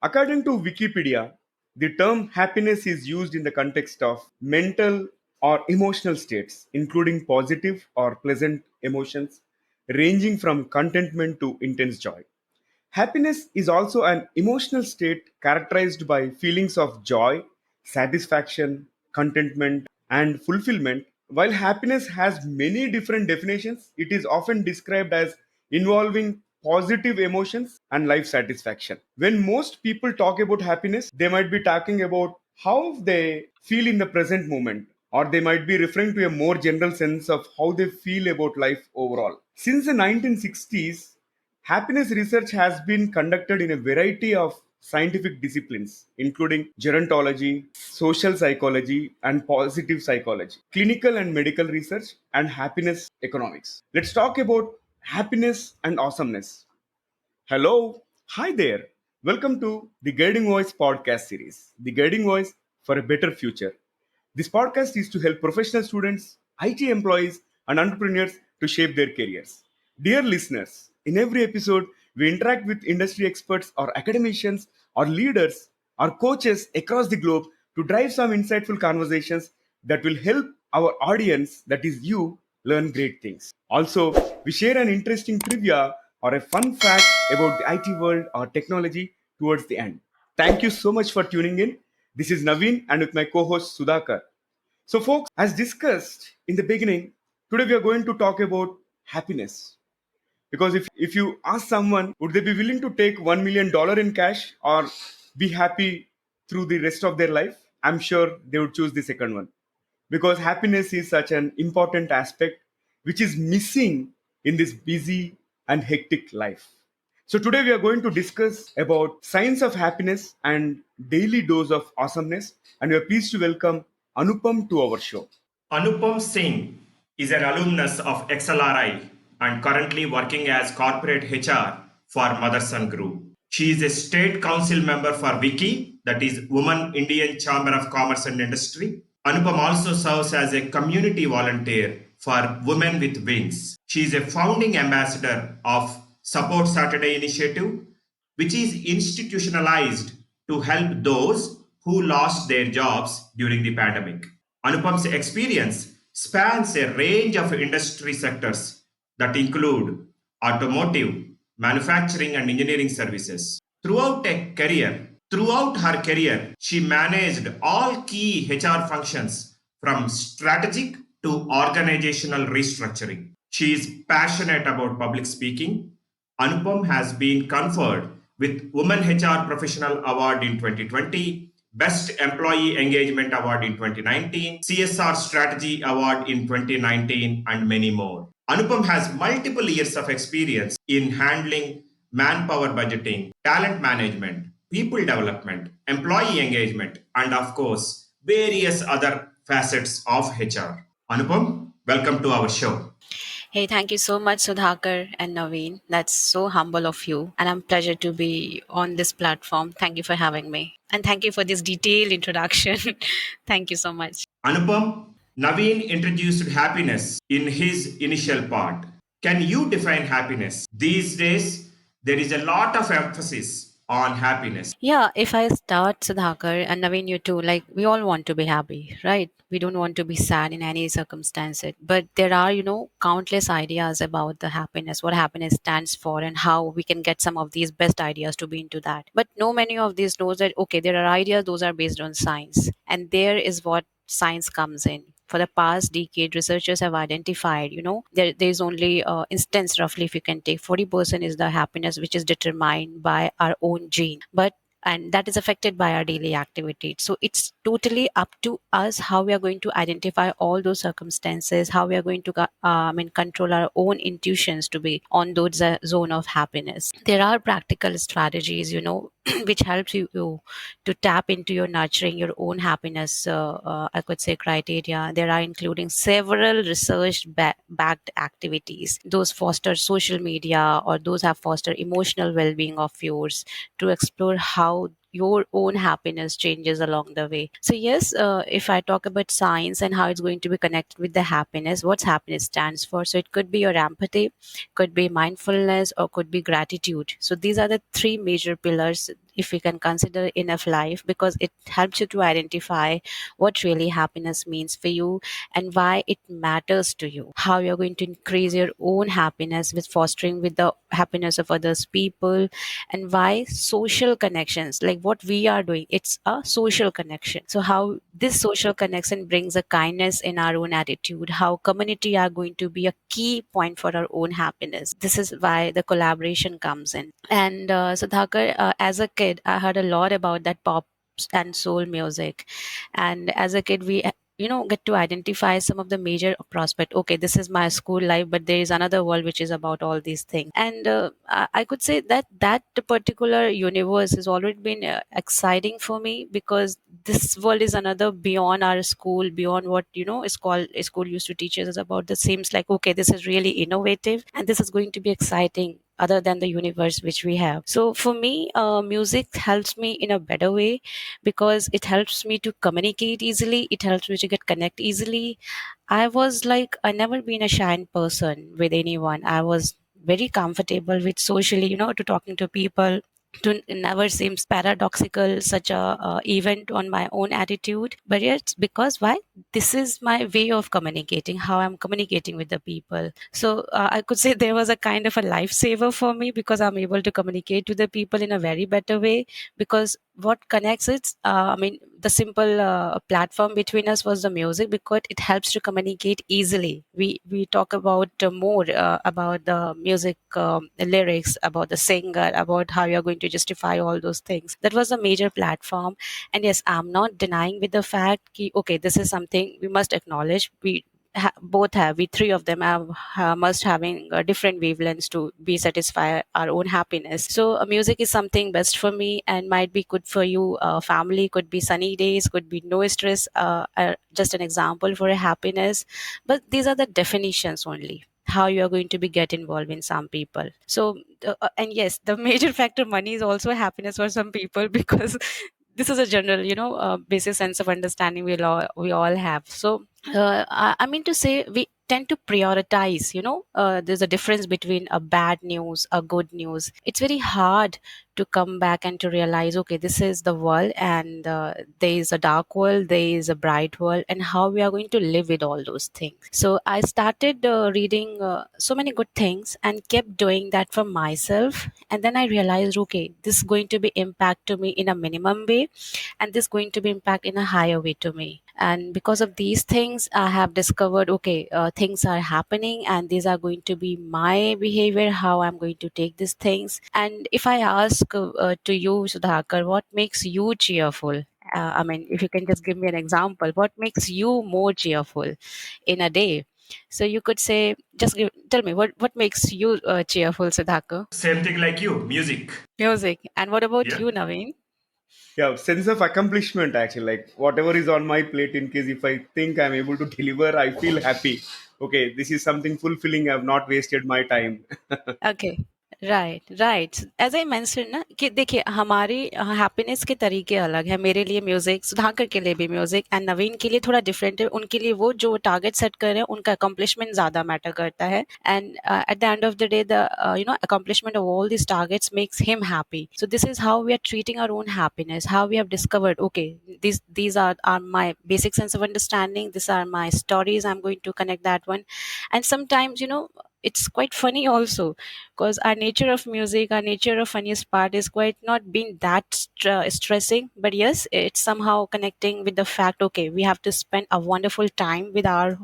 According to Wikipedia, the term happiness is used in the context of mental or emotional states, including positive or pleasant emotions, ranging from contentment to intense joy. Happiness is also an emotional state characterized by feelings of joy, satisfaction, contentment, and fulfillment. While happiness has many different definitions, it is often described as involving positive emotions and life satisfaction. When most people talk about happiness, they might be talking about how they feel in the present moment, or they might be referring to a more general sense of how they feel about life overall. Since the 1960s, happiness research has been conducted in a variety of scientific disciplines, including gerontology, social psychology, and positive psychology, clinical and medical research, and happiness economics. Let's talk about happiness and awesomeness. Hello, hi there. Welcome to the Guiding Voice podcast series, The Guiding Voice for a Better Future. This podcast is to help professional students, IT employees, and entrepreneurs to shape their careers. Dear listeners, in every episode, we interact with industry experts or academicians or leaders or coaches across the globe to drive some insightful conversations that will help our audience, that is you, learn great things. Also, we share an interesting trivia or a fun fact about the IT world or technology towards the end. Thank you so much for tuning in. This is Naveen and with my co host Sudhakar. So, folks, as discussed in the beginning, today we are going to talk about happiness. Because if you ask someone, would they be willing to take $1 million in cash or be happy through the rest of their life? I'm sure they would choose the second one. Because happiness is such an important aspect which is missing in this busy and hectic life. So today we are going to discuss about science of happiness and daily dose of awesomeness, and we are pleased to welcome Anupam to our show. Anupam Singh is an alumnus of XLRI and currently working as corporate HR for Motherson Group. She is a state council member for WICI, that is Women Indian Chamber of Commerce and Industry. Anupam also serves as a community volunteer for Women with Wings. She is a founding ambassador of Support Saturday Initiative, which is institutionalized to help those who lost their jobs during the pandemic. Anupam's experience spans a range of industry sectors that include automotive, manufacturing, and engineering services. Throughout her career, she managed all key HR functions from strategic to organizational restructuring. She is passionate about public speaking. Anupam has been conferred with Women HR Professional Award in 2020, Best Employee Engagement Award in 2019, CSR Strategy Award in 2019, and many more. Anupam has multiple years of experience in handling manpower budgeting, talent management, people development, employee engagement, and of course, various other facets of HR. Anupam, welcome to our show. Hey, thank you so much, Sudhakar and Naveen. That's so humble of you. And I'm pleasure to be on this platform. Thank you for having me. And thank you for this detailed introduction. Thank you so much. Anupam, Naveen introduced happiness in his initial part. Can you define happiness? These days, there is a lot of emphasis on happiness. Yeah, if I start, Sudhakar, and Naveen, you too, like we all want to be happy, right? We don't want to be sad in any circumstances. But there are, countless ideas about the happiness, what happiness stands for, and how we can get some of these best ideas to be into that. But no many of these knows that, okay, there are ideas, those are based on science. And there is what science comes in. For the past decade, researchers have identified, there's only instance roughly, if you can take 40% is the happiness which is determined by our own gene. But and that is affected by our daily activity. So it's totally up to us how we are going to identify all those circumstances, how we are going to control our own intuitions to be on those zone of happiness. There are practical strategies, which helps you to tap into your nurturing your own happiness, I could say, criteria. There are including several research backed activities. Those foster social media, or those have foster emotional well-being of yours, to explore how your own happiness changes along the way. So yes, if I talk about science and how it's going to be connected with the happiness, what's happiness stands for, so it could be your empathy, could be mindfulness, or could be gratitude. So these are the three major pillars if we can consider enough life, because it helps you to identify what really happiness means for you and why it matters to you, how you're going to increase your own happiness with fostering with the happiness of others people, and why social connections, like what we are doing, it's a social connection. So how this social connection brings a kindness in our own attitude, how community are going to be a key point for our own happiness. This is why the collaboration comes in. And Sudhakar, as a kid, I heard a lot about that pop and soul music. And as a kid, we get to identify some of the major prospect. Okay, this is my school life, but there is another world which is about all these things. And I could say that that particular universe has already been exciting for me, because this world is another beyond our school, beyond what is called school used to teach us about. This seems like, okay, this is really innovative and this is going to be exciting other than the universe which we have. So for me, music helps me in a better way, because it helps me to communicate easily, it helps me to get connect easily. I was like, I never been a shy person with anyone. I was very comfortable with socially, to talking to people. To never seems paradoxical such a event on my own attitude, but yet because why, this is my way of communicating, how I'm communicating with the people. So I could say there was a kind of a lifesaver for me, because I'm able to communicate to the people in a very better way. Because what connects it, I mean, the simple platform between us was the music, because it helps to communicate easily. We talk about more about the music, lyrics, about the singer, about how you're going to justify all those things. That was a major platform. And yes, I'm not denying with the fact ki, okay, this is something we must acknowledge. Both have, we three of them have must having different wavelengths to be satisfy our own happiness. So music is something best for me and might be good for you. Family could be sunny days, could be no stress, just an example for a happiness. But these are the definitions only, how you are going to be get involved in some people. So and yes, the major factor money is also happiness for some people because this is a general basic sense of understanding we all have. So I mean to say, we tend to prioritize. There's a difference between a bad news, a good news. It's very hard to come back and to realize, okay, this is the world, and there is a dark world, there is a bright world, and how we are going to live with all those things. So I started reading so many good things and kept doing that for myself. And then I realized, okay, this is going to be impact to me in a minimum way, and this is going to be impact in a higher way to me. And because of these things, I have discovered, okay, things are happening and these are going to be my behavior, how I'm going to take these things. And if I ask to you, Sudhakar, what makes you cheerful? I mean, if you can just give me an example, what makes you more cheerful in a day? So you could say, tell me what makes you cheerful, Sudhakar? Same thing like you, music. Music. And what about Yeah. you, Naveen? Yeah, sense of accomplishment actually. Like whatever is on my plate, in case if I think I'm able to deliver, I feel happy. Okay, this is something fulfilling. I've not wasted my time. Okay right right as I mention ना कि देखिए हमारी happiness के तरीके अलग है। मेरे लिए म्यूजिक, सुधाकर के लिए भी म्यूजिक, एंड नवीन के लिए थोड़ा डिफरेंट है। उनके लिए वो जो टारगेट सेट कर रहे हैं उनका अकम्पलिशमेंट ज्यादा मैटर करता है, and at the end of the day the accomplishment of all this targets makes him happy. So this is how we are treating our own happiness, how we have discovered, okay, these are my basic sense of understanding, these are my stories, I'm going to connect that one. And sometimes it's quite funny also, because our nature of music, our nature of funniest part is quite not being that stressing, but yes, it's somehow connecting with the fact, okay, we have to spend a wonderful time with our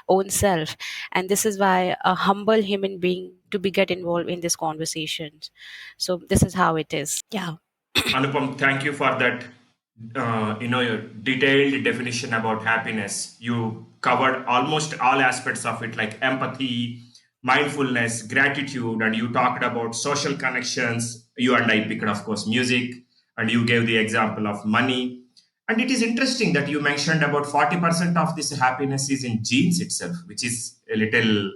own self. And this is why a humble human being to be get involved in this conversation. So this is how it is. Yeah. Anupam, thank you for that. Your detailed definition about happiness. You covered almost all aspects of it, like empathy, mindfulness, gratitude, and you talked about social connections. You and I picked, of course, music, and you gave the example of money. And it is interesting that you mentioned about 40% of this happiness is in genes itself, which is a little,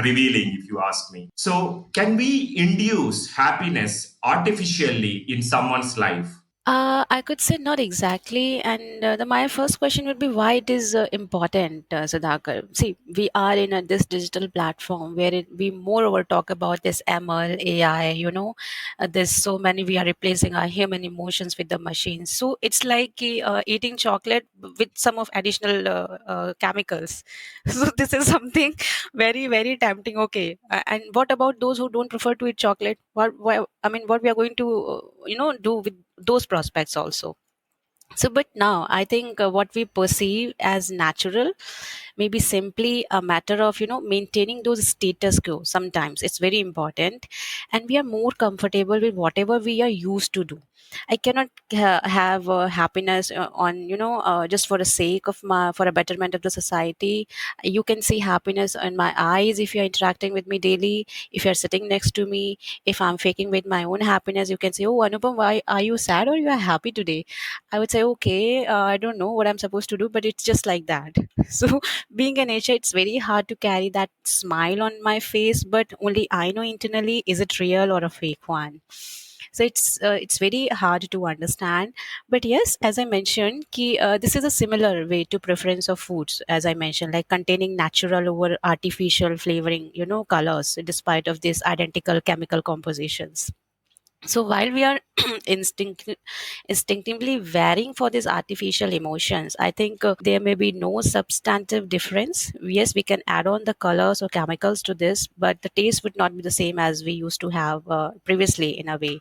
revealing if you ask me. So, can we induce happiness artificially in someone's life? I could say not exactly. And my first question would be why it is important, Sudhakar. See, we are in this digital platform where we moreover talk about this ML, AI, there's so many, we are replacing our human emotions with the machines. So it's like eating chocolate with some of additional chemicals. So this is something very, very tempting. Okay. And what about those who don't prefer to eat chocolate? What we are going to, do with those prospects also. So, but now I think what we perceive as natural may be simply a matter of, maintaining those status quo. Sometimes it's very important, and we are more comfortable with whatever we are used to do. I cannot have happiness on, just for the sake of for a betterment of the society. You can see happiness in my eyes if you're interacting with me daily, if you're sitting next to me, if I'm faking with my own happiness. You can say, oh, Anupam, why are you sad or you are happy today? I would say, okay, I don't know what I'm supposed to do, but it's just like that. So, being a nature, it's very hard to carry that smile on my face, but only I know internally is it real or a fake one. So it's very hard to understand. But yes, as I mentioned, this is a similar way to preference of foods, as I mentioned, like containing natural over artificial flavoring, colors, despite of these identical chemical compositions. So while we are instinctively varying for these artificial emotions, I think there may be no substantive difference. Yes, we can add on the colors or chemicals to this, but the taste would not be the same as we used to have previously in a way.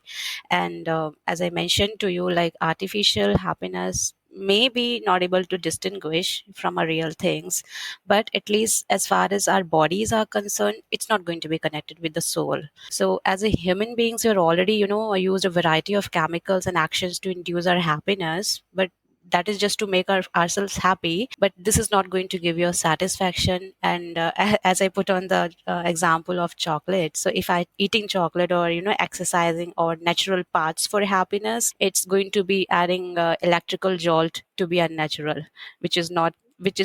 And as I mentioned to you, like artificial happiness may be not able to distinguish from a real things, but at least as far as our bodies are concerned, it's not going to be connected with the soul. So, as a human beings, we're already, used a variety of chemicals and actions to induce our happiness, but that is just to make ourselves happy. But this is not going to give you a satisfaction. And as I put on the example of chocolate, so if I eating chocolate or exercising or natural paths for happiness, it's going to be adding electrical jolt to be unnatural, which is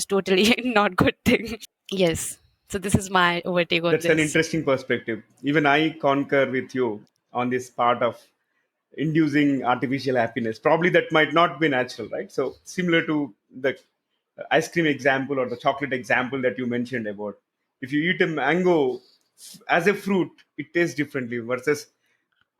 totally not good thing. Yes. So this is my overtake on That's an this. interesting perspective. Even I concur with you on this part of inducing artificial happiness. Probably that might not be natural, right? So similar to the ice cream example or the chocolate example that you mentioned about, if you eat a mango as a fruit, it tastes differently versus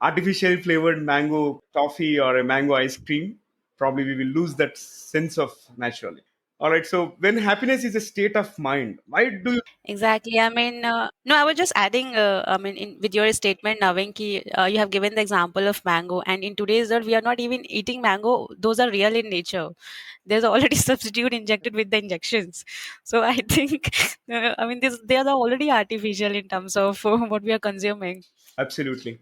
artificially flavored mango toffee or a mango ice cream. Probably we will lose that sense of naturally. All right. So when happiness is a state of mind, why do you? Exactly. I mean, no, I was just adding, with your statement, Navin, you have given the example of mango. And in today's world, we are not even eating mango. Those are real in nature. There's already substitute injected with the injections. So I think, they are already artificial in terms of what we are consuming. Absolutely.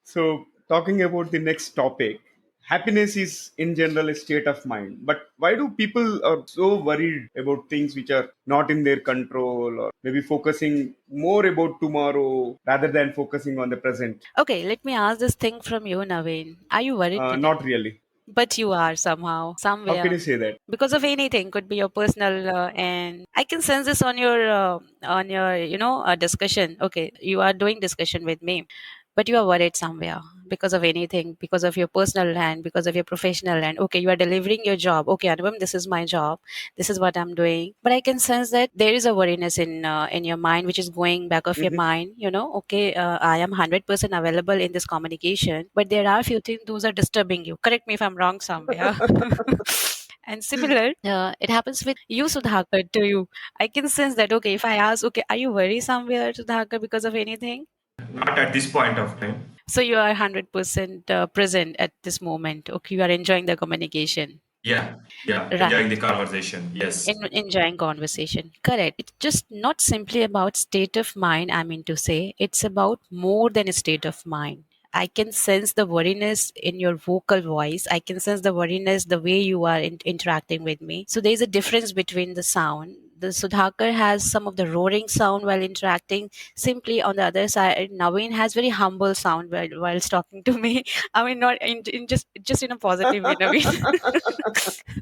So, talking about the next topic, happiness is in general a state of mind. But why do people are so worried about things which are not in their control, or maybe focusing more about tomorrow rather than focusing on the present? Okay, let me ask this thing from you, Naveen. Are you worried today? Not really. But you are somehow, How can somewhere. you say that? Because of anything, could be your personal and I can sense this on your discussion. Okay, you are doing discussion with me, but you are worried somewhere because of anything, because of your personal land, because of your professional land. Okay, you are delivering your job. Okay, Anupam, this is my job, this is what I'm doing, but I can sense that there is a worriness in your mind which is going back of your Mhm. mind. Okay, I am 100% available in this communication, but there are few things those are disturbing you. Correct me if I'm wrong somewhere. And similar, it happens with you, Sudhakar, to you. I can sense that, okay, if I ask, okay, are you worried somewhere, Sudhakar, because of anything? Not at this point of time. So you are 100% present at this moment. Okay, you are enjoying the communication. Yeah, yeah, enjoying Right. the conversation. Yes. Enjoying conversation. Correct. It's just not simply about state of mind, I mean to say. It's about more than a state of mind. I can sense the worriness in your vocal voice. I can sense the worriness the way you are interacting with me. So there's a difference between the sound. The Sudhakar has some of the roaring sound while interacting. Simply on the other side, Naveen has very humble sound whilst talking to me. I mean, not in just in a positive way, Naveen.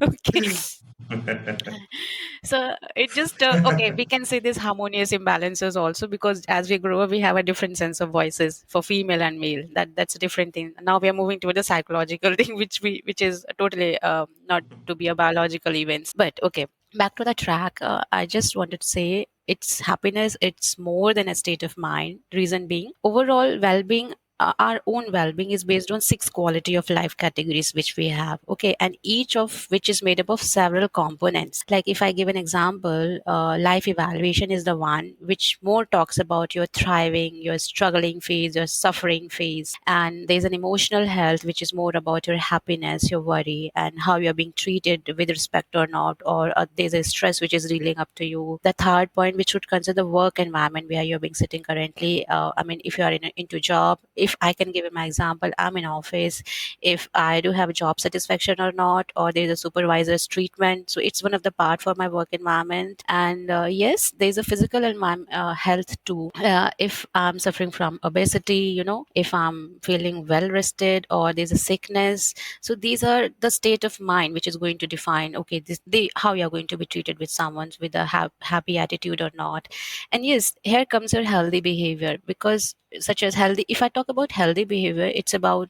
Okay. So it just okay, we can say this harmonious imbalances also, because as we grow up we have a different sense of voices for female and male. That's a different thing. Now we are moving to the psychological thing, which is totally not to be a biological events. But okay, back to the track. I just wanted to say it's happiness, it's more than a state of mind. Reason being, overall well-being, our own well-being is based on six quality of life categories which we have, okay, and each of which is made up of several components. Like if I give an example, life evaluation is the one which more talks about your thriving, your struggling phase, your suffering phase. And there's an emotional health which is more about your happiness, your worry, and how you're being treated with respect or not, or there's a stress which is reeling up to you. The third point, which would consider the work environment where you're being sitting currently. I mean, if you are into job, if I can give you my example, I'm in office, if I do have job satisfaction or not, or there's a supervisor's treatment, so it's one of the part for my work environment. And yes, there's a physical and health too. If I'm suffering from obesity, if I'm feeling well rested, or there's a sickness, so these are the state of mind which is going to define, okay, how you're going to be treated with someone with a happy attitude or not. And yes, here comes your healthy behavior, because such as healthy, if I talk about healthy behavior, it's about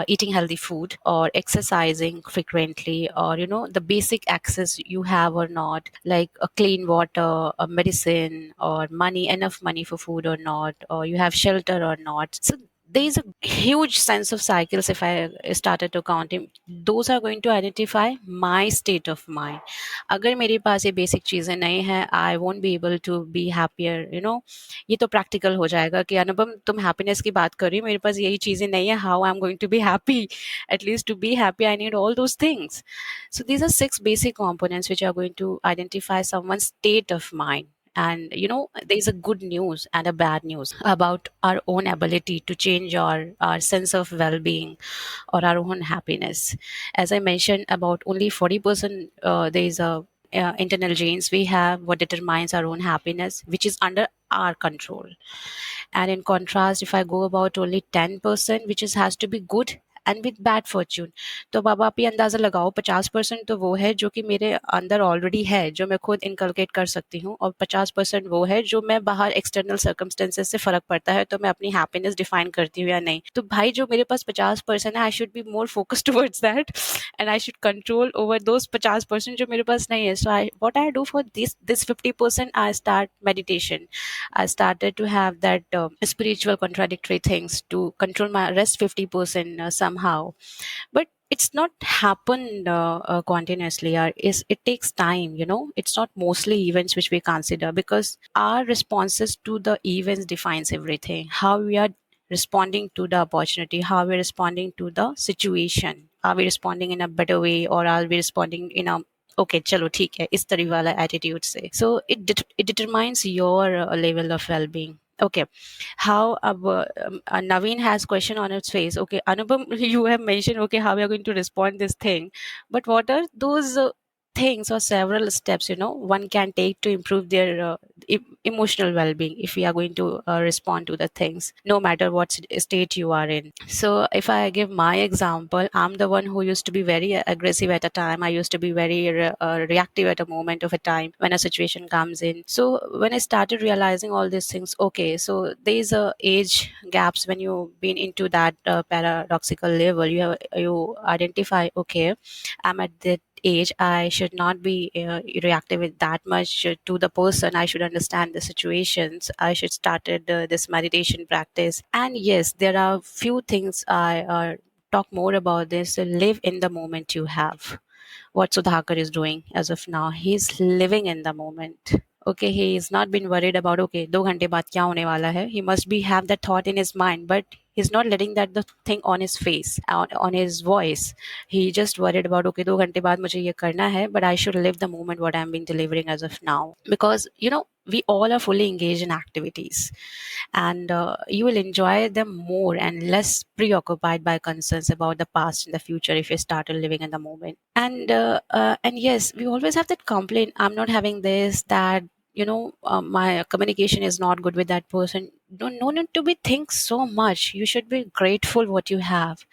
eating healthy food, or exercising frequently, or the basic access you have or not, like a clean water, a medicine, or money, enough money for food or not, or you have shelter or not. So there's a huge sense of cycles. If I started to count him, those are going to identify my state of mind. अगर मेरे पास ये basic चीज़ें नहीं है, I won't be able to be happier, ये तो practical हो जाएगा कि अनुपम तुम हैप्पीनेस की बात कर रही हो, मेरे पास यही चीज़ें नहीं है, how I am going to be happy? At least to be happy I need all those things. So these are six basic components which are going to identify someone's state of mind. And there's a good news and a bad news about our own ability to change our sense of well-being or our own happiness. As I mentioned, about only 40% there is a internal genes we have what determines our own happiness, which is under our control. And in contrast, if I go about only 10% which has to be good and with bad Fortune, तो बाबा आप ये अंदाज़ा लगाओ 50% तो वो है जो कि मेरे अंदर ऑलरेडी है, जो मैं खुद इनकलकेट कर सकती हूँ, और 50% वो है जो मैं बाहर एक्सटर्नल सर्कमस्टेंसेस से फ़र्क पड़ता है तो मैं अपनी हैप्पीनेस डिफाइन करती हूँ या नहीं. तो भाई जो मेरे पास 50% है, I should be more focus towards that, and I should control over those 50% जो मेरे पास नहीं है. So I what I do for this 50%, I start meditation. I started to have that spiritual contradictory things to control my rest 50% somehow. But it's not happened continuously. It takes time, it's not mostly events which we consider, because our responses to the events defines everything. How we are responding to the opportunity, how we're responding to the situation. Are we responding in a better way, or are we responding in a okay चलो ठीक है इस तरह वाला attitude से. So it determines your level of wellbeing. Okay, how Naveen has question on its face. Okay, Anupam, you have mentioned okay how we are going to respond this thing, but what are those things or several steps one can take to improve their emotional well-being if we are going to respond to the things, no matter what state you are in. So if I give my example, I'm the one who used to be very aggressive at a time. I used to be very reactive at a moment of a time when a situation comes in. So when I started realizing all these things, okay, so there's a age gaps when you've been into that paradoxical level. You identify, okay, I'm at that age, I should not be reactive with that much to the person. I should understand the situations. I should started this meditation practice. And yes, there are few things I talk more about this. Live in the moment you have. What Sudhakar is doing as of now, he's living in the moment. Okay, he's not been worried about okay 2 घंटे बाद क्या होने वाला है. He must be have that thought in his mind, but he's not letting that the thing on his face, on his voice. He just worried about okay 2 घंटे बाद मुझे ये करना है, but I should live the moment what I'm being delivering as of now, because we all are fully engaged in activities, and you will enjoy them more and less preoccupied by concerns about the past and the future if you started living in the moment. And yes, we always have that complaint, I'm not having this, that, my communication is not good with that person. No need to be think so much. You should be grateful what you have.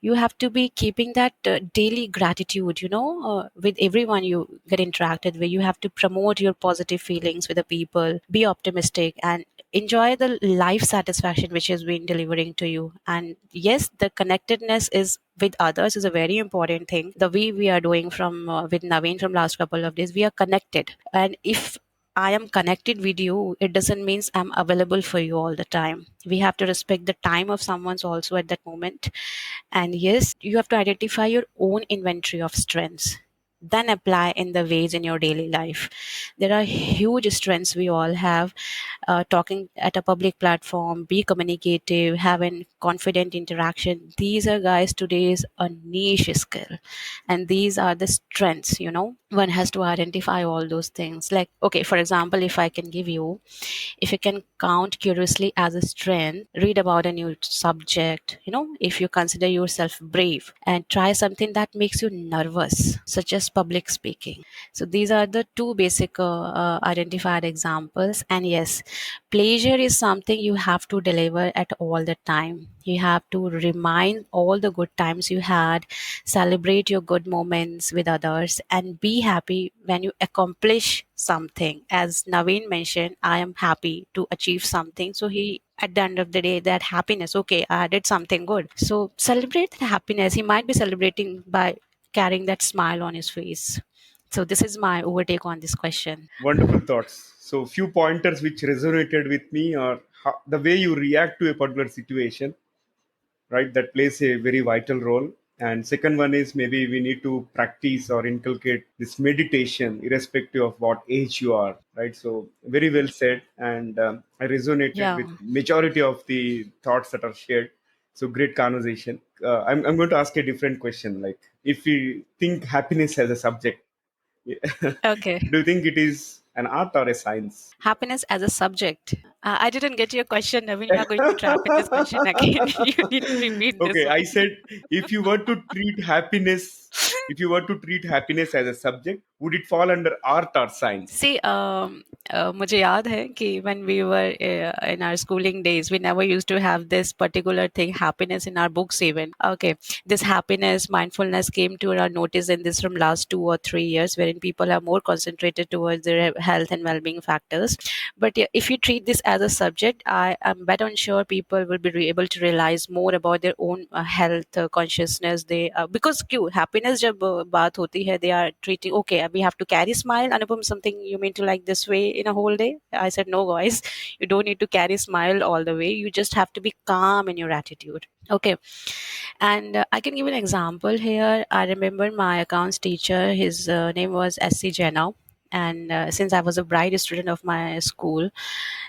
You have to be keeping that daily gratitude, with everyone you get interacted with. You have to promote your positive feelings with the people, be optimistic, and enjoy the life satisfaction which has been delivering to you. And yes, the connectedness is with others is a very important thing. The way we are doing from with Naveen from last couple of days, we are connected. And if I am connected with you, it doesn't mean I'm available for you all the time. We have to respect the time of someone's also at that moment. And yes, you have to identify your own inventory of strengths, then apply in the ways in your daily life. There are huge strengths we all have. Talking at a public platform, be communicative, having confident interaction. These are, guys, today's a niche skill. And these are the strengths, one has to identify all those things. Like, okay, for example, if I can give you, if you can count curiously as a strength, read about a new subject, if you consider yourself brave and try something that makes you nervous, such as public speaking. So these are the two basic identified examples. And yes, pleasure is something you have to deliver at all the time. You have to remind all the good times you had, celebrate your good moments with others, and be happy when you accomplish something. As Naveen mentioned, I am happy to achieve something. So he, at the end of the day, that happiness, okay, I did something good. So celebrate that happiness. He might be celebrating by carrying that smile on his face. So this is my overtake on this question. Wonderful thoughts. So, few pointers which resonated with me are the way you react to a particular situation, right? That plays a very vital role. And second one is maybe we need to practice or inculcate this meditation, irrespective of what age you are, right? So, very well said. And I resonated Yeah. with majority of the thoughts that are shared. So, great conversation. I'm going to ask a different question. Like, if we think happiness as a subject, Okay. do you think it is an art or a science? Happiness as a subject. I didn't get your question, Naveen. You are going to trap in this question again. You need to repeat this Okay, I one. said if you were to treat happiness, if you were to treat happiness as a subject, would it fall under art or science? See, मुझे याद है कि when we were in our schooling days, we never used to have this particular thing, happiness, in our books even. Okay, this happiness, mindfulness came to our notice in this from last 2 or 3 years, wherein people are more concentrated towards their health and well-being factors. But yeah, if you treat this as a subject, I am better unsure people will be able to realize more about their own health consciousness. They because क्यों happiness जब बात होती है, they are treating, okay, we have to carry smile. Anupam, something you mean to like this way in a whole day? I said no, guys, you don't need to carry smile all the way. You just have to be calm in your attitude. Okay, and I can give an example here. I remember my accounts teacher. His name was SC Jena. And since I was a bright student of my school,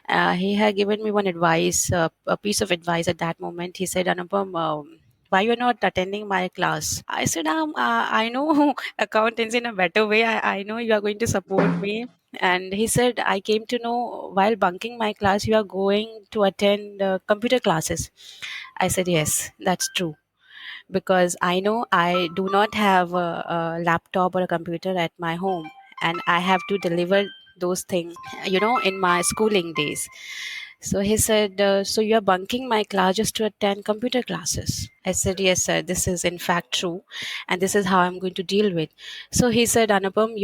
he had given me one advice, a piece of advice at that moment. He said, Anupam, why you're not attending my class? I said, I know accountants in a better way. I know you are going to support me. And he said, I came to know while bunking my class, you are going to attend computer classes. I said, yes, that's true, because I know I do not have a laptop or a computer at my home, and I have to deliver those things, in my schooling days. So he said, so you're bunking my class just to attend computer classes? I said, yes, sir, this is in fact true. And this is how I'm going to deal with. So he said, Anupam,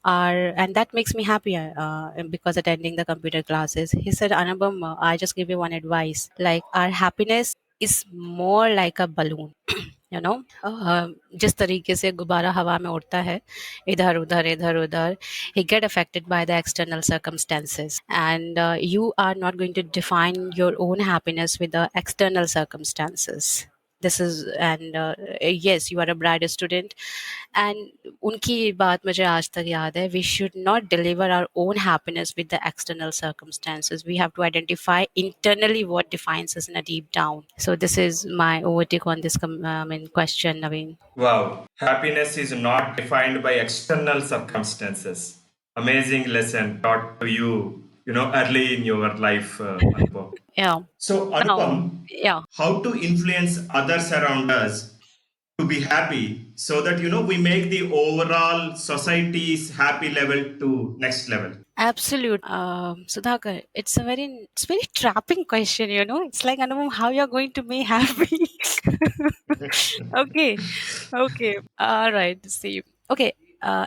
and that makes me happy because attending the computer classes. He said, Anupam, I just give you one advice. Like, our happiness is more like a balloon. जिस तरीके से गुब्बारा हवा में उड़ता है, इधर उधर, he get affected by the external circumstances, and you are not going to define your own happiness with the external circumstances. This is, and yes, you are a bright student, and उनकी बात मुझे आज तक याद है. We should not deliver our own happiness with the external circumstances. We have to identify internally what defines us in a deep down. So this is my overtake on this question, Naveen. Wow. Happiness is not defined by external circumstances. Amazing lesson taught to you, early in your life, Anupam. Yeah. So, Now, Anupam, yeah. how to influence others around us to be happy so that, we make the overall society's happy level to next level? Absolute, Sudhakar. It's very trapping question. You know, it's like Anupam, how you're going to be happy. Okay, okay, all right. See, okay.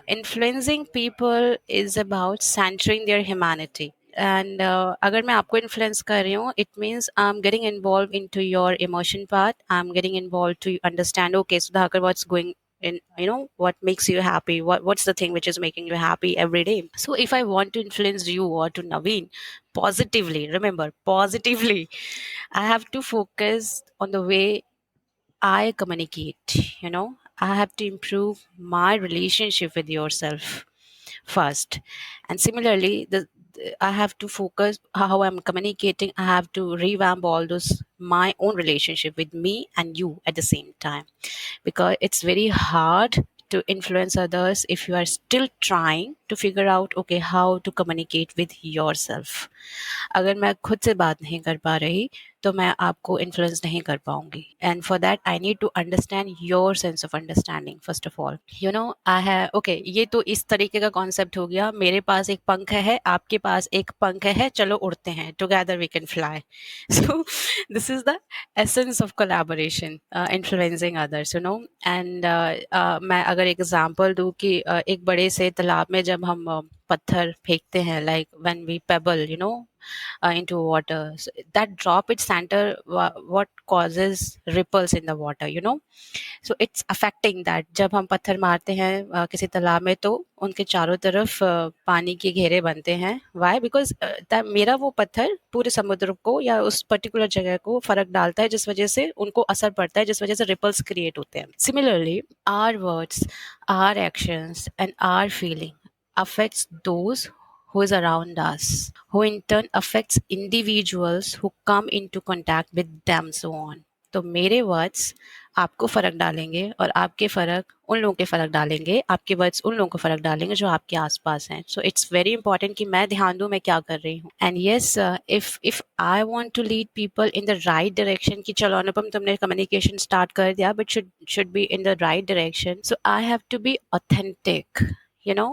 Influencing people is about centering their humanity. And अगर मैं आपको influence कर रही हूँ, it means I'm getting involved into your emotion part. I'm getting involved to understand. Okay, Sudhakar, what's going in, you know, what makes you happy, what's the thing which is making you happy every day. So if I want to influence you or to Naveen positively, remember, positively, I have to focus on the way I communicate. You know, I have to improve my relationship with yourself first. And similarly, I have to focus how I'm communicating. I have to revamp all those my own relationship with me and you at the same time, because it's very hard to influence others if you are still trying to figure out, okay, how to communicate with yourself. अगर मैं खुद से बात नहीं कर पा रही, तो मैं आपको इन्फ्लुएंस नहीं कर पाऊंगी. And for that I need to understand your sense of understanding first of all. You know, I have, okay, ये तो इस तरीके का कॉन्सेप्ट हो गया. मेरे पास एक पंख है, आपके पास एक पंख है, चलो उड़ते हैं, together we can fly. So this is the essence of collaboration, influencing others, you know. And मैं अगर एग्जांपल दूं कि एक बड़े से तालाब में जब हम पत्थर फेंकते हैं, like when we pebble, you know, into water, so that drop its center, what causes ripples in the water, you know. So it's affecting that. जब हम पत्थर मारते हैं किसी तालाब में, तो उनके चारों तरफ पानी के घेरे बनते हैं. वाई? बिकॉज मेरा वो पत्थर पूरे समुद्र को या उस पर्टिकुलर जगह को फर्क डालता है, जिस वजह से उनको असर पड़ता है, जिस वजह से रिपल्स क्रिएट होते हैं. Similarly, our words, our actions and our feeling affects those who is around us, who in turn affects individuals who come into contact with them, so on. तो मेरे वर्ड्स आपको फ़र्क डालेंगे और आपके फ़र्क उन लोगों के फ़र्क डालेंगे, आपके वर्ड्स उन लोगों को फ़र्क डालेंगे जो आपके आस-पास हैं. सो इट्स वेरी इंपॉर्टेंट कि मैं ध्यान दूँ मैं क्या कर रही हूँ. And yes, if I want to lead people in the right direction, कि चलो अनुपम तुमने कम्युनिकेशन स्टार्ट कर दिया, but should be in the right direction. So I have to be authentic, you know,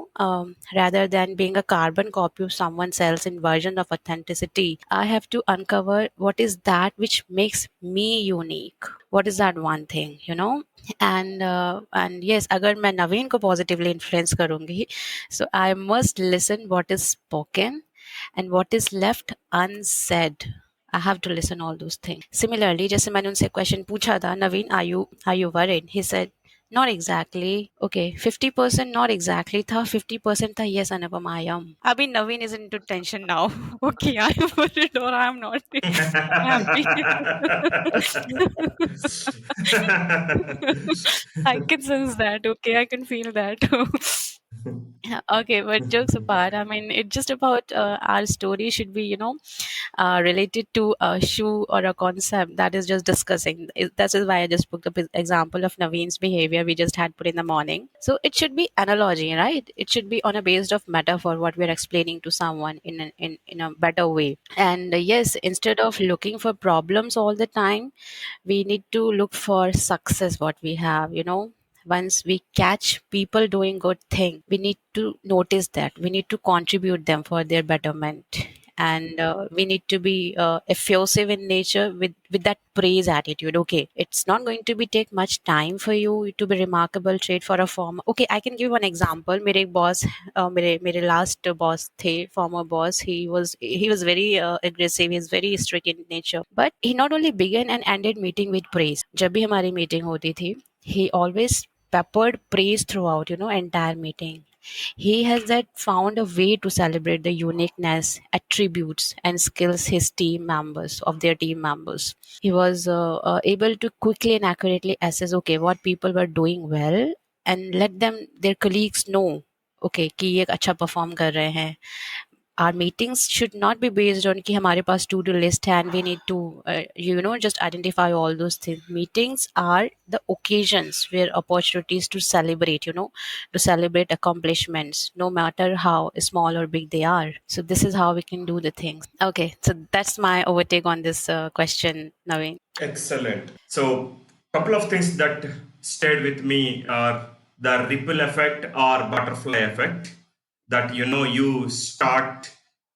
rather than being a carbon copy of someone else's version of authenticity. I have to uncover what is that which makes me unique. What is that one thing, you know? And yes, अगर मैं नवीन को positively influence करूँगी, so I must listen what is spoken and what is left unsaid. I have to listen all those things. Similarly, जैसे मैंने उनसे question पूछा था, नवीन, are you worried? He said, not exactly. Okay, 50% not exactly था, 50% था, yes Anupam, I am. अभी Naveen is into tension now. Okay, I am worried or I am not happy. I can sense that. Okay, I can feel that. Okay, but jokes apart, I mean, it's just about our story should be, you know, related to a shoe or a concept that is just discussing. That is why I just put the example of Naveen's behavior we just had put in the morning. So it should be analogy, right? It should be on a base of metaphor, what we are explaining to someone in a better way. And yes, instead of looking for problems all the time, we need to look for success, what we have, you know. Once we catch people doing good thing, we need to notice that, we need to contribute them for their betterment. And we need to be effusive in nature with that praise attitude. Okay, it's not going to be take much time for you to be remarkable trait for a former. Okay, I can give one example. मेरे एक boss, मेरे last boss थे, former boss. He was very aggressive. He's very strict in nature, but he not only began and ended meeting with praise. जब भी हमारी meeting होती थी, he always peppered praise throughout, you know, entire meeting. He has that found a way to celebrate the uniqueness, attributes, and skills his team members of their team members. He was able to quickly and accurately assess, okay, what people were doing well, and let them their colleagues know, okay, कि ये अच्छा perform कर रहे हैं. Our meetings should not be based on कि हमारे पास to do list है and we need to you know, just identify all those things. Meetings are the occasions where opportunities to celebrate, you know, to celebrate accomplishments, no matter how small or big they are. So this is how we can do the things. Okay, so that's my overtake on this question, Naveen. Excellent. So, couple of things that stayed with me are the ripple effect or butterfly effect. that you start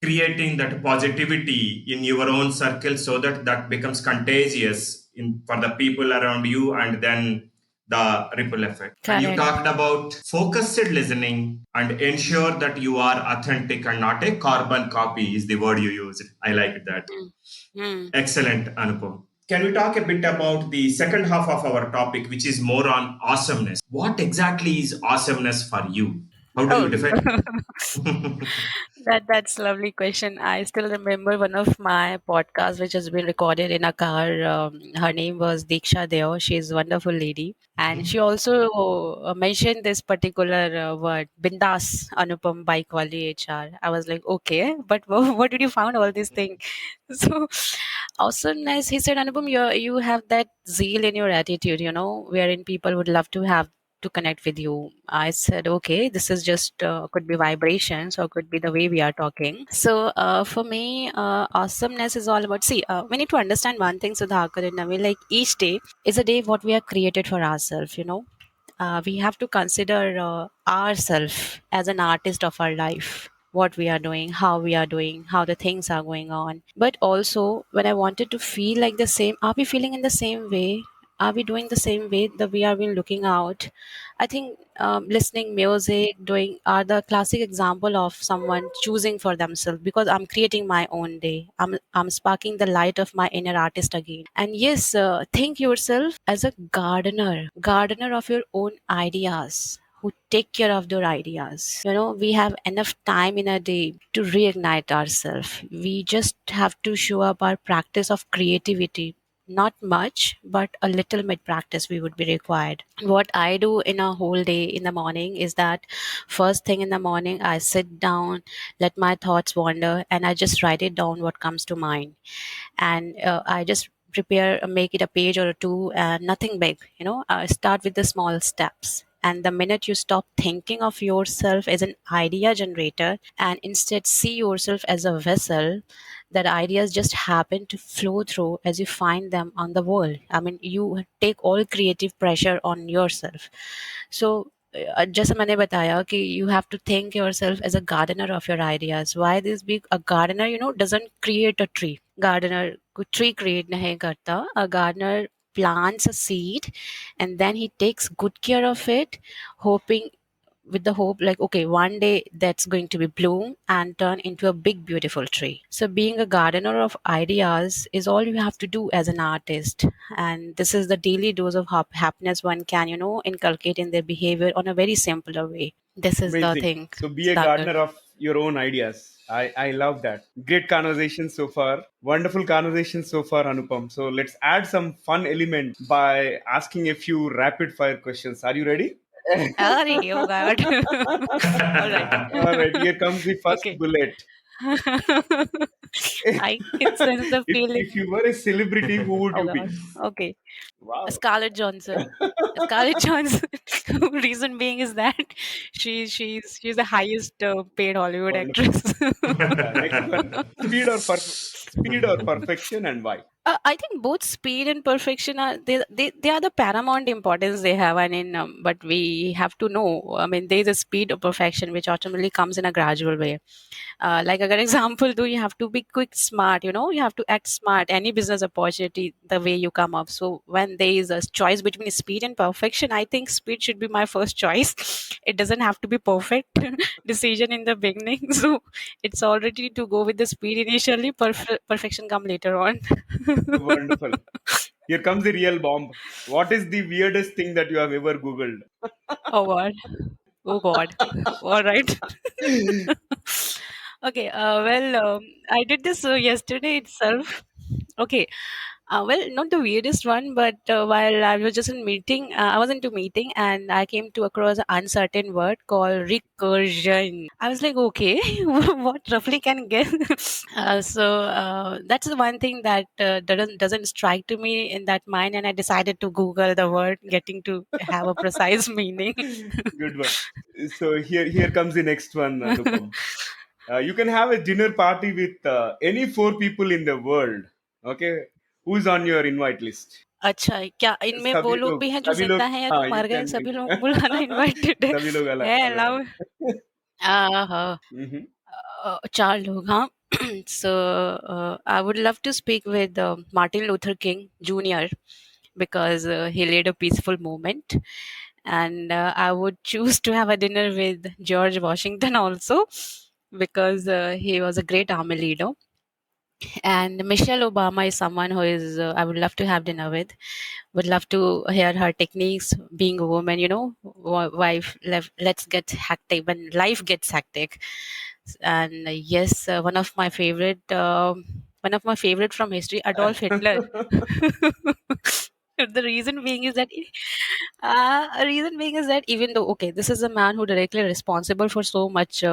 creating that positivity in your own circle, so that that becomes contagious for the people around you, and then the ripple effect. And you Correct. talked about focused listening and ensure that you are authentic and not a carbon copy, is the word you used. I like that. Mm. Mm. Excellent, Anupam. Can we talk a bit about the second half of our topic, which is more on awesomeness? What exactly is awesomeness for you? How do you Oh, define? that's lovely question. I still remember one of my podcasts which has been recorded in a car. Her name was Diksha Deo. She's a wonderful lady, and she also mentioned this particular word, "bindas Anupam by Quali HR." I was like, okay, but what did you found all these things? So awesomeness. He said, Anupam, you have that zeal in your attitude, wherein people would love to have to connect with you. I said, okay, this is just could be vibrations or could be the way we are talking. So for me, awesomeness is all about. See, we need to understand one thing, Sudhakar and Naveen. Like each day is a day what we are created for ourselves. We have to consider ourselves as an artist of our life, what we are doing, how we are doing, how the things are going on. But also, when I wanted to feel like the same, are we feeling in the same way? Are we doing the same way that we are been looking out? I think listening music, doing are the classic example of someone choosing for themselves because I'm creating my own day. I'm sparking the light of my inner artist again. And yes, think yourself as a gardener of your own ideas who take care of their ideas. We have enough time in a day to reignite ourselves. We just have to show up our practice of creativity. Not much, but a little bit practice we would be required. What I do in a whole day in the morning is that first thing in the morning, I sit down, let my thoughts wander, and I just write it down what comes to mind. And I just make it a page or two, nothing big. Start with the small steps. And the minute you stop thinking of yourself as an idea generator and instead see yourself as a vessel, that ideas just happen to flow through as you find them on the world. I mean, you take all creative pressure on yourself. So जैसा मैंने बताया कि you have to think yourself as a gardener of your ideas. Why this big? A gardener, doesn't create a tree. Gardener कोई tree create नहीं करता. A gardener plants a seed and then he takes good care of it, hoping with the hope like, okay, one day that's going to be bloom and turn into a big beautiful tree. So being a gardener of ideas is all you have to do as an artist, and this is the daily dose of happiness one can inculcate in their behavior on a very simpler way. This is the Amazing. thing, So be a Sudhakar. gardener of your own ideas. I love that. Great conversation so far. Wonderful conversation so far, Anupam. So let's add some fun element by asking a few rapid fire questions. Are you ready? Alright, oh god. All right. All right, here comes the first Okay. bullet. I can sense the If feeling. you were a celebrity, who would Oh you god. be? Okay. Wow. Scarlett Johansson. Scarlett Johansson. Reason being is that she's the highest paid Hollywood Wonderful. actress. Next one. Speed or perfection, and why? I think both speed and perfection they are the paramount importance they have. I mean, but we have to know. I mean, there is a speed of perfection which ultimately comes in a gradual way. Like a good example, do you have to be quick, smart? You have to act smart. Any business opportunity, the way you come up. So when there is a choice between speed and perfection, I think speed should be my first choice. It doesn't have to be perfect decision in the beginning. So it's already to go with the speed initially. Perfection come later on. Wonderful. Here comes the real bomb. What is the weirdest thing that you have ever Googled? Oh God. Oh God. All right. Okay. Well, I did this yesterday itself. Okay. Well, not the weirdest one, but while I was just in meeting, I was into meeting and I came to across an uncertain word called recursion. I was like, okay, what roughly can get? So that's the one thing that doesn't strike to me in that mind, and I decided to Google the word, getting to have a precise meaning. Good one. So here comes the next one, Anupam. You can have a dinner party with any four people in the world. Okay, who's on your invite list? अच्छा क्या इनमें वो लोग भी हैं जो सभी जिंदा लोग, हैं या जो हाँ, you मर गए can सभी लोग बुलाना इनवाइटेड सभी लोग है अलग अलग अलाउ अलग Uh, Mhm. चार लोग हाँ so I would love to speak with Martin Luther King Jr. because he led a peaceful movement, and I would choose to have a dinner with George Washington also because he was a great army leader. And Michelle Obama is someone who is I would love to have dinner with. Would love to hear her techniques being a woman. Wife, let's get hectic when life gets hectic. And yes, one of my favorite from history, Adolf Hitler. The reason being is that even though okay, this is a man who directly responsible for so much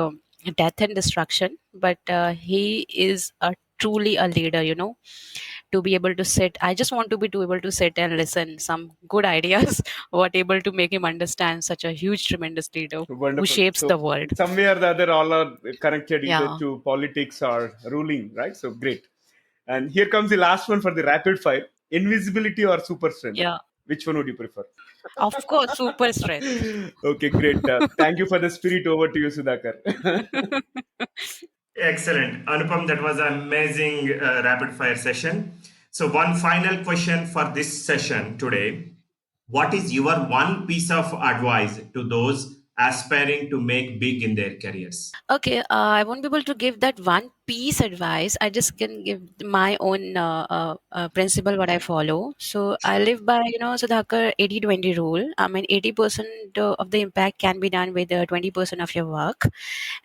death and destruction, but he is a truly a leader. To be able to sit, I just want to be to able to sit and listen some good ideas, what able to make him understand such a huge, tremendous leader who Wonderful. shapes the So, world. some way or the other, all are connected either Yeah, to politics or ruling, right? So, great. And here comes the last one for the rapid fire: invisibility or super strength. yeah. Which one would you prefer? Of course, super strength. Okay, great. Thank you for the spirit. Over to you, Sudhakar. Excellent. Anupam, that was an amazing rapid fire session. So, one final question for this session today. What is your one piece of advice to those aspiring to make big in their careers? Okay, I won't be able to give that one piece advice. I just can give my own principle what I follow. So I live by, Sudhakar 80-20 rule. I mean, 80% of the impact can be done with 20% of your work.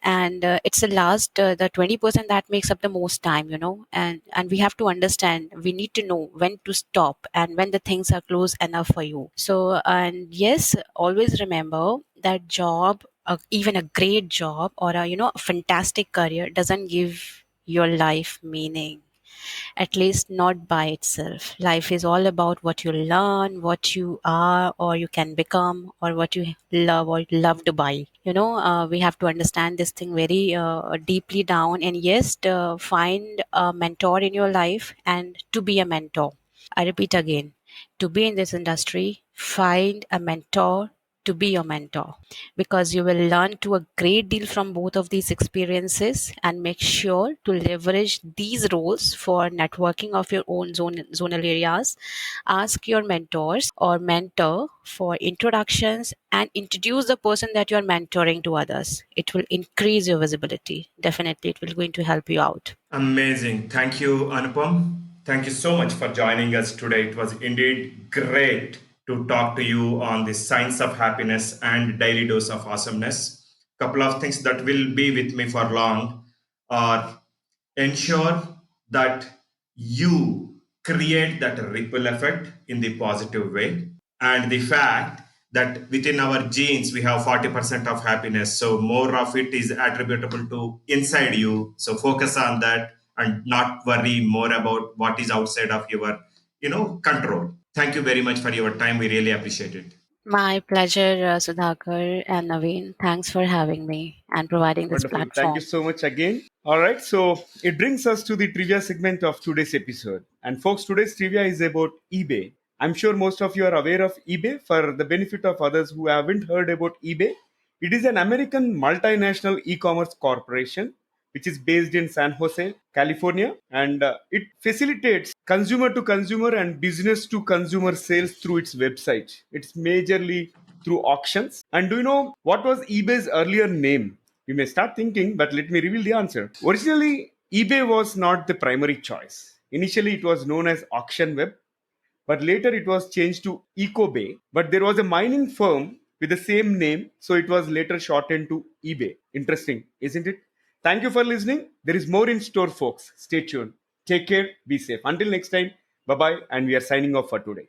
And it's the 20% that makes up the most time, and we have to understand, we need to know when to stop and when the things are close enough for you. So, and yes, always remember that job, even a great job or a fantastic career doesn't give your life meaning, at least not by itself. Life is all about what you learn, what you are or you can become, or what you love or love to buy. We have to understand this thing very deeply down. And yes, find a mentor in your life and to be a mentor. I repeat again, to be in this industry, find a mentor to be your mentor, because you will learn to a great deal from both of these experiences, and make sure to leverage these roles for networking of your own zonal areas. Ask your mentors or mentor for introductions and introduce the person that you are mentoring to others. It will increase your visibility. Definitely, it will going to help you out. Amazing. Thank you, Anupam. Thank you so much for joining us today. It was indeed great to talk to you on the science of happiness and daily dose of awesomeness. Couple of things that will be with me for long are ensure that you create that ripple effect in the positive way, and the fact that within our genes we have 40% of happiness, so more of it is attributable to inside you, so focus on that and not worry more about what is outside of your control. Thank you very much for your time, we really appreciate it. My pleasure, Sudhakar and Naveen. Thanks for having me and providing this Wonderful. Thank you platform. so much again. All right. So it brings us to the trivia segment of today's episode. And folks, today's trivia is about eBay. I'm sure most of you are aware of eBay. For the benefit of others who haven't heard about eBay, it is an American multinational e commerce corporation which is based in San Jose, California. And it facilitates consumer to consumer and business to consumer sales through its website. It's majorly through auctions. And do you know what was eBay's earlier name? You may start thinking, but let me reveal the answer. Originally, eBay was not the primary choice. Initially, it was known as Auction Web, but later it was changed to EcoBay. But there was a mining firm with the same name, so it was later shortened to eBay. Interesting, isn't it? Thank you for listening. There is more in store, folks. Stay tuned. Take care, be safe. Until next time, bye bye, and we are signing off for today.